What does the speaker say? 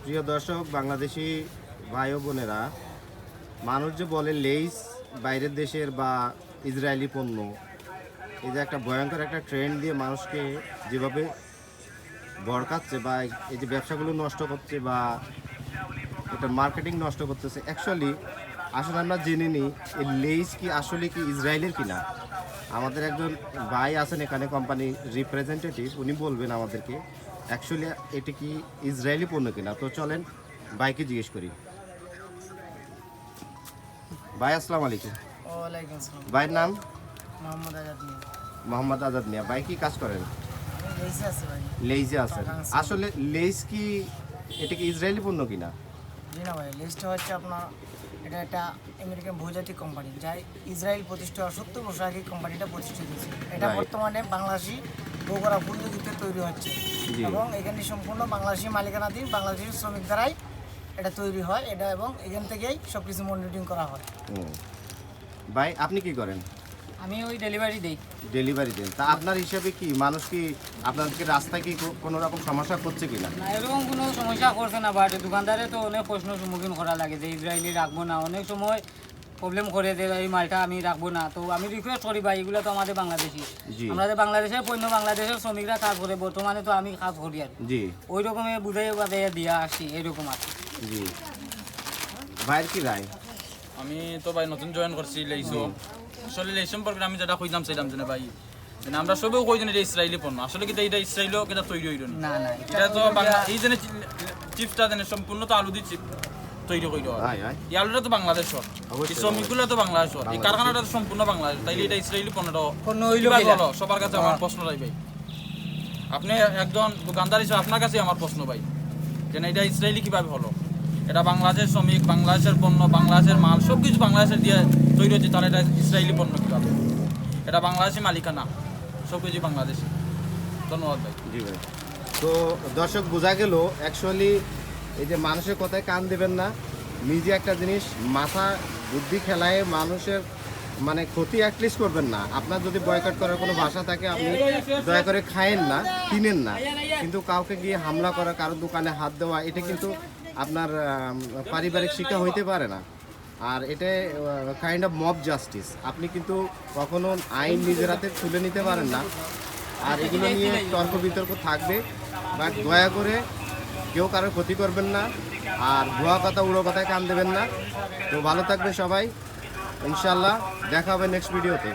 প্রিয় দর্শক, বাংলাদেশি ভাই ও বোনেরা, মানুষ যে বলে লেইস বাইরের দেশের বা ইসরায়েলি পণ্য, এই যে একটা ভয়ঙ্কর একটা ট্রেন্ড দিয়ে মানুষকে যেভাবে ভড়কাচ্ছে বা এই যে ব্যবসাগুলো নষ্ট করছে বা এটা মার্কেটিং নষ্ট করতেছে, অ্যাকচুয়ালি আসলে আমরা জেনে নিই এই লেইস কি আসলে কি ইসরায়েলের কিনা। আমাদের একজন ভাই আছেন এখানে, কোম্পানি রিপ্রেজেন্টেটিভ, উনি বলবেন আমাদেরকে অ্যাকচুয়ালি এটা কি ইসরায়েলি পণ্য কিনা। তো চলেন ভাইকে জিজ্ঞেস করি। ভাই আসসালামু আলাইকুম। ওয়ালাইকুম আসসালাম। ভাইয়ের নাম? মোহাম্মদ আজাদ মিয়া। মোহাম্মদ আজাদ মিয়া। ভাই কি কাজ করেন? আমি লেইসে আছি ভাই। লেইজে আছেন। আসলে লেইস কি এটা কি ইসরায়েলি পণ্য কিনা? জি না ভাই, লেইসটা হচ্ছে আপনার, এটা একটা আমেরিকান বহুজাতিক কোম্পানি, যা ইসরায়েল প্রতিষ্ঠা 70 বছর আগে কোম্পানিটা প্রতিষ্ঠিত হয়েছে। এটা Right. বর্তমানে বাংলাদেশি বগুড়া পল্লীতে তৈরি হচ্ছে জি। এবং এখানে সম্পূর্ণ বাংলাদেশি মালিকানাধীন বাংলাদেশি শ্রমিক দ্বারাই এটা তৈরি হয় এটা, এবং এখান থেকেই সব কিছু মনিটরিং করা হয়। হুম। ভাই আপনি কি করেন? আমি ওই ডেলিভারি দিই। ডেলিভারি দেন। তা আপনার হিসাবে কি মানুষ কি আপনাদেরকে রাস্তায় কি কোনো রকম সমস্যা করছে কিনা? না, এরকম কোনো সমস্যা করছে না, বাট দোকানদারে তো অনেক প্রশ্নের সম্মুখীন করা লাগে যে ইসরায়েলি রাখবো না, অনেক সময় প্রবলেম করে যে এই মালটা আমি রাখবো না। তো আমি রিকোয়েস্ট করি ভাই, এগুলো তো আমাদের বাংলাদেশি, জি আমাদের বাংলাদেশের পণ্য বাংলাদেশের শ্রমিকরা কাজ করে, বর্তমানে তো আমি কাজ করি আর জি ওই রকমই বুঝাই বাজাইয়া দিয়া আসছি, এরকম আর কি। জি। ভাইয়ের কি রায়? আমি তো ভাই নতুন জয়েন করছি লেইসো। আসলে লেইস সম্পর্কে আমি যেটা কইতাম চাইলাম যে ভাই, মানে আমরা সবেও কই এটা ইসরায়েলি পণ্য, আসলে কি এটা ইসরায়েলও কিনা তৈরি হইল না। না না, এটা তো বাংলা, এই যে চিপসটা যেন সম্পূর্ণ তো আলু দিয়ে চিপ তৈরি কইল, আয় আয়। এই আলুটা তো বাংলাদেশর, অবশ্যই। এই শ্রমিকগুলো তো বাংলাদেশর, এই কারখানাটা তো সম্পূর্ণ বাংলাদেশ, তাইলে এটা ইসরায়েলি পণ্যটা পণ্য হইল কিভাবে কিনা? হলো? সবার কাছে আমার প্রশ্নটাই ভাই, আপনি একজন দোকানদার হিসেবে আপনার কাছে আমার প্রশ্ন ভাই, যে না এটা ইসরায়েলি কিভাবে হলো? এটা বাংলাদেশের শ্রমিক, বাংলাদেশের পণ্য, বাংলাদেশের মাল সব কিছু বাংলাদেশের দিয়ে তৈরি হচ্ছে, তাহলে এটা ইসরায়েলি পণ্য কীভাবে? এটা বাংলাদেশি মালিকানা, সব কিছু বাংলাদেশি। ধন্যবাদ ভাই। জি ভাই। তো দর্শক, বোঝা গেল অ্যাকচুয়ালি এই যে মানুষের কথায় কান দেবেন না, নিজে একটা জিনিস মাথা বুদ্ধি খেলায় মানুষের মানে ক্ষতি অ্যাটলিস্ট করবেন না। আপনার যদি বয়কট করার কোনো ভাষা থাকে আপনি দয়া করে খায়েন না, কিনেন না, কিন্তু কাউকে গিয়ে হামলা করা, কারোর দোকানে হাত দেওয়া, এটা কিন্তু আপনার পারিবারিক শিক্ষা হইতে পারে না। আর এটা কাইন্ড অফ মব জাস্টিস। আপনি কিন্তু কখনো আইন নিজের হাতে তুলে নিতে পারেন না। আর এগুলো নিয়ে তর্ক বিতর্ক থাকবে, বাট দয়া করে কেউ কারোর ক্ষতি করবেন না, আর ভুয়া কথা উড়ো কথায় কান দেবেন না। তো ভালো থাকবে সবাই, ইনশাল্লাহ দেখা হবে নেক্সট ভিডিওতে।